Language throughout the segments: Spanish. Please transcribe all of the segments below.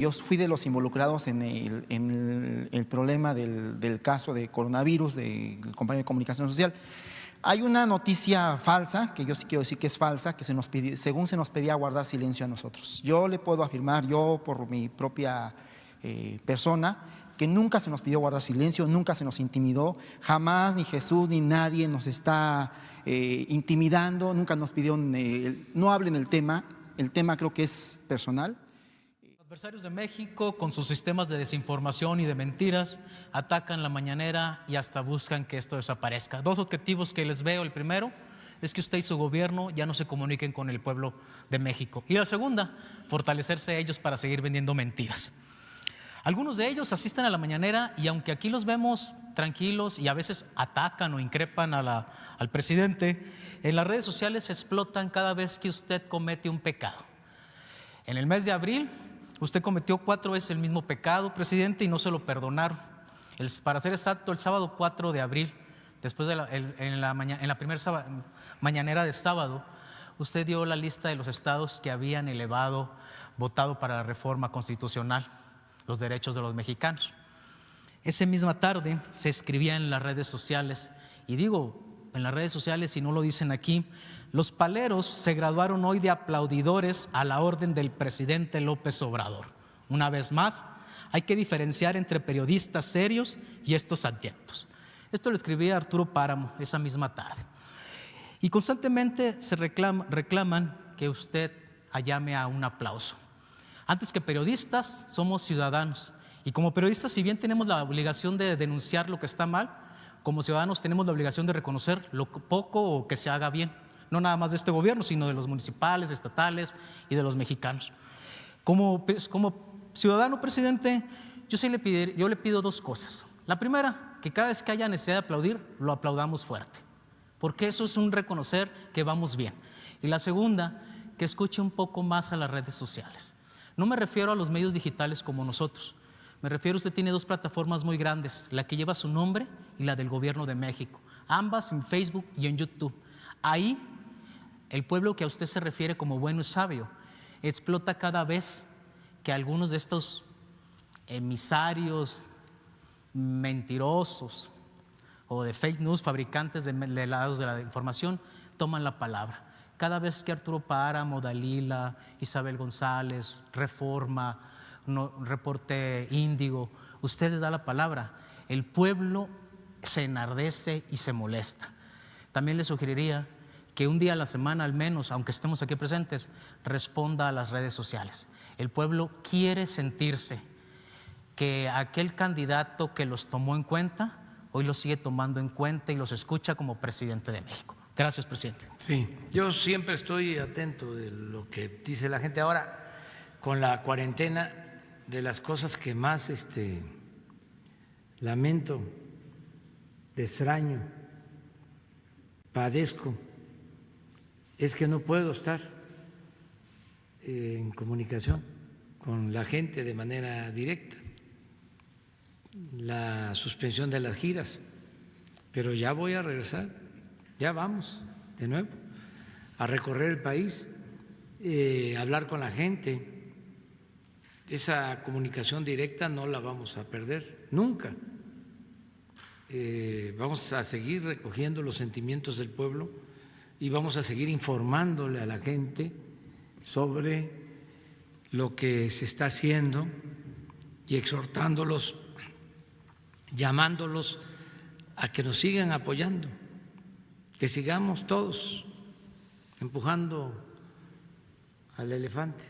Yo fui de los involucrados en el problema del caso de coronavirus, del compañero de comunicación social. Hay una noticia falsa, que yo sí quiero decir que es falsa, que según se nos pedía guardar silencio a nosotros. Yo le puedo afirmar, yo por mi propia persona, que nunca se nos pidió guardar silencio, nunca se nos intimidó, jamás ni Jesús ni nadie nos está intimidando, nunca nos pidió, no hablen el tema creo que es personal. Adversarios de México, con sus sistemas de desinformación y de mentiras, atacan la mañanera y hasta buscan que esto desaparezca. Dos objetivos que les veo. El primero es que usted y su gobierno ya no se comuniquen con el pueblo de México. Y la segunda, fortalecerse ellos para seguir vendiendo mentiras. Algunos de ellos asisten a la mañanera y aunque aquí los vemos tranquilos y a veces atacan o increpan al presidente, en las redes sociales se explotan cada vez que usted comete un pecado. En el mes de abril, usted cometió 4 veces el mismo pecado, presidente, y no se lo perdonaron. Para ser exacto, el sábado 4 de abril, después de en la primera mañanera de sábado, usted dio la lista de los estados que habían votado para la reforma constitucional, los derechos de los mexicanos. Esa misma tarde se escribía en las redes sociales, y digo en las redes sociales y no lo dicen aquí: los paleros se graduaron hoy de aplaudidores a la orden del presidente López Obrador. Una vez más, hay que diferenciar entre periodistas serios y estos adyectos. Esto lo escribía Arturo Páramo esa misma tarde. Y constantemente se reclaman que usted llame a un aplauso. Antes que periodistas, somos ciudadanos. Y como periodistas, si bien tenemos la obligación de denunciar lo que está mal, como ciudadanos tenemos la obligación de reconocer lo poco o que se haga bien. No nada más de este gobierno, sino de los municipales, estatales y de los mexicanos. Como ciudadano, presidente, yo le pido 2 cosas. La primera, que cada vez que haya necesidad de aplaudir, lo aplaudamos fuerte, porque eso es un reconocer que vamos bien. Y la segunda, que escuche un poco más a las redes sociales. No me refiero a los medios digitales como nosotros. Me refiero, usted tiene 2 plataformas muy grandes, la que lleva su nombre y la del Gobierno de México, ambas en Facebook y en YouTube. Ahí, el pueblo que a usted se refiere como bueno y sabio explota cada vez que algunos de estos emisarios mentirosos o de fake news, fabricantes de lados de la información, toman la palabra. Cada vez que Arturo Páramo, Dalila, Isabel González, Reforma, Reporte Índigo, usted les da la palabra, el pueblo se enardece y se molesta. También le sugeriría que un día a la semana al menos, aunque estemos aquí presentes, responda a las redes sociales. El pueblo quiere sentirse que aquel candidato que los tomó en cuenta, hoy los sigue tomando en cuenta y los escucha como presidente de México. Gracias, presidente. Sí, yo siempre estoy atento de lo que dice la gente. Ahora, con la cuarentena, de las cosas que más lamento, extraño, padezco, es que no puedo estar en comunicación con la gente de manera directa. La suspensión de las giras, pero ya voy a regresar, ya vamos de nuevo a recorrer el país, hablar con la gente. Esa comunicación directa no la vamos a perder nunca. Vamos a seguir recogiendo los sentimientos del pueblo y vamos a seguir informándole a la gente sobre lo que se está haciendo y exhortándolos, llamándolos a que nos sigan apoyando, que sigamos todos empujando al elefante,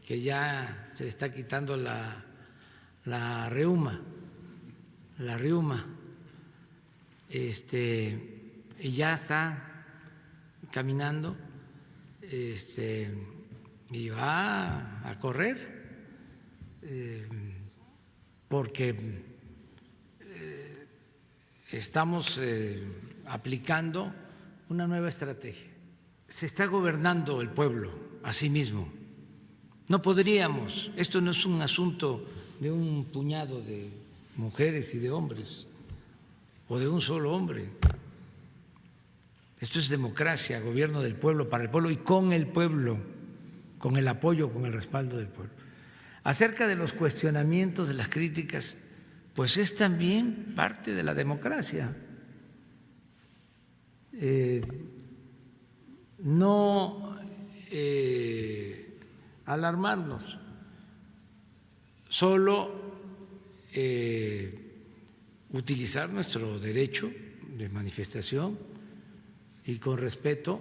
que ya se le está quitando la riuma, y ya está caminando, y va a correr, porque estamos aplicando una nueva estrategia. Se está gobernando el pueblo a sí mismo. No podríamos, esto no es un asunto de un puñado de mujeres y de hombres o de un solo hombre. Esto es democracia, gobierno del pueblo, para el pueblo y con el pueblo. con el apoyo, con el respaldo del pueblo. Acerca de los cuestionamientos, de las críticas, pues es también parte de la democracia. No alarmarnos, solo utilizar nuestro derecho de manifestación y con respeto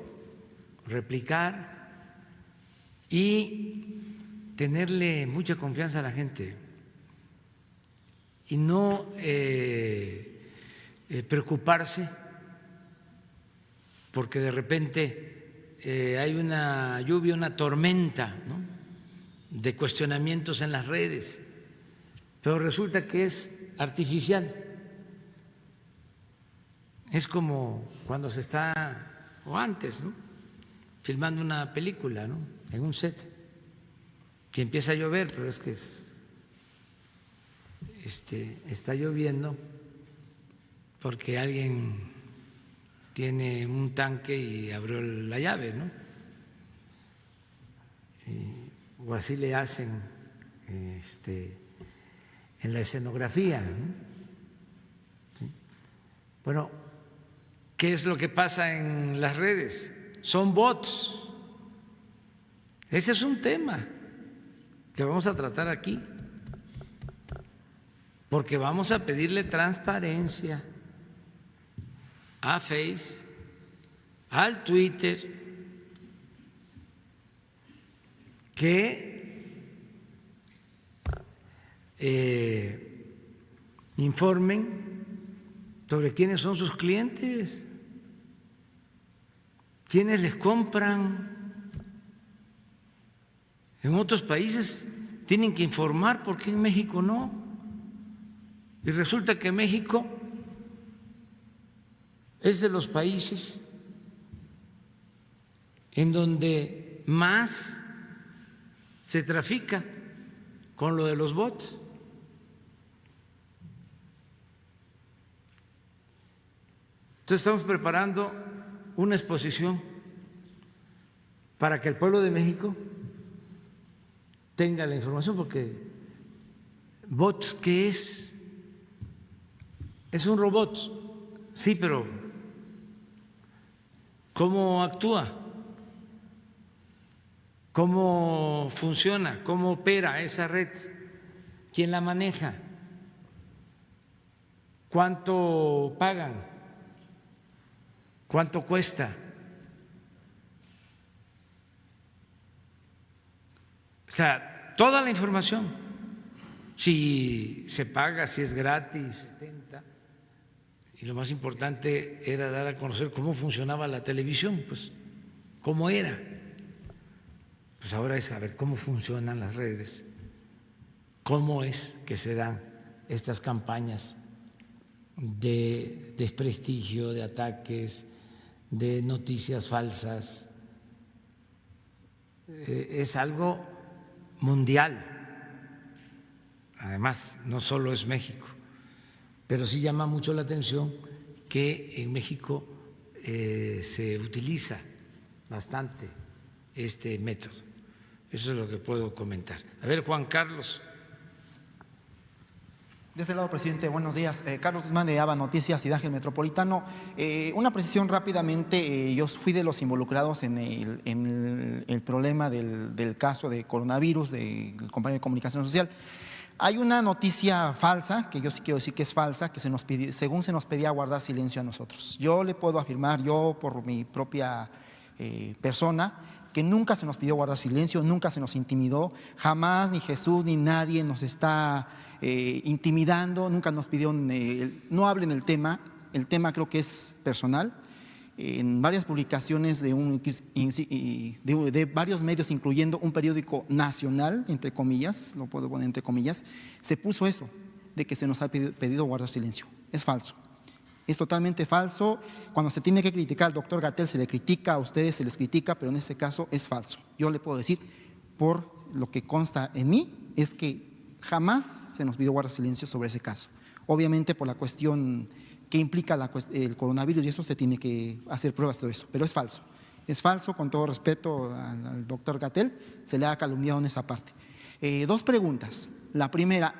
replicar y tenerle mucha confianza a la gente y no preocuparse porque de repente hay una lluvia, una tormenta, ¿no?, de cuestionamientos en las redes, pero resulta que es artificial. Es como cuando se está, o antes, ¿no?, filmando una película, ¿no?, en un set, que empieza a llover, pero es que está lloviendo porque alguien tiene un tanque y abrió la llave, ¿no? O así le hacen en la escenografía, ¿no? ¿Sí? Bueno, ¿qué es lo que pasa en las redes? Son bots. Ese es un tema que vamos a tratar aquí, porque vamos a pedirle transparencia a Face, al Twitter, que informen sobre quiénes son sus clientes, quiénes les compran. En otros países tienen que informar, ¿por qué en México no? Y resulta que México es de los países en donde más se trafica con lo de los bots. Entonces estamos preparando una exposición para que el pueblo de México tenga la información, porque bots, ¿qué es? Es un robot, sí, pero ¿cómo actúa? ¿Cómo funciona? ¿Cómo opera esa red? ¿Quién la maneja? ¿Cuánto pagan? ¿Cuánto cuesta? O sea, toda la información, si se paga, si es gratis, y lo más importante era dar a conocer cómo funcionaba la televisión, pues cómo era. Pues ahora es saber cómo funcionan las redes, cómo es que se dan estas campañas de desprestigio, de ataques, de noticias falsas. Es algo mundial. Además, no solo es México, pero sí llama mucho la atención que en México se utiliza bastante este método. Eso es lo que puedo comentar. A ver, Juan Carlos. De este lado, presidente, buenos días. Carlos Guzmán de ABA Noticias y Ángel Metropolitano. Una precisión rápidamente, yo fui de los involucrados en el problema del caso de coronavirus del compañero de comunicación social. Hay una noticia falsa, que yo sí quiero decir que es falsa, que según se nos pedía guardar silencio a nosotros. Yo le puedo afirmar, yo por mi propia persona, que nunca se nos pidió guardar silencio, nunca se nos intimidó, jamás ni Jesús ni nadie nos está intimidando, nunca nos pidió, no hablen el tema creo que es personal. En varias publicaciones de varios medios, incluyendo un periódico nacional, entre comillas, lo puedo poner entre comillas, se puso eso, de que se nos ha pedido guardar silencio. Es falso. Es totalmente falso. Cuando se tiene que criticar al doctor Gatell se le critica, a ustedes se les critica, pero en este caso es falso. Yo le puedo decir, por lo que consta en mí, es que jamás se nos pidió guardar silencio sobre ese caso. Obviamente por la cuestión que implica el coronavirus y eso se tiene que hacer pruebas de todo eso, pero es falso. Es falso, con todo respeto al doctor Gatell, se le ha calumniado en esa parte. Dos preguntas. La primera…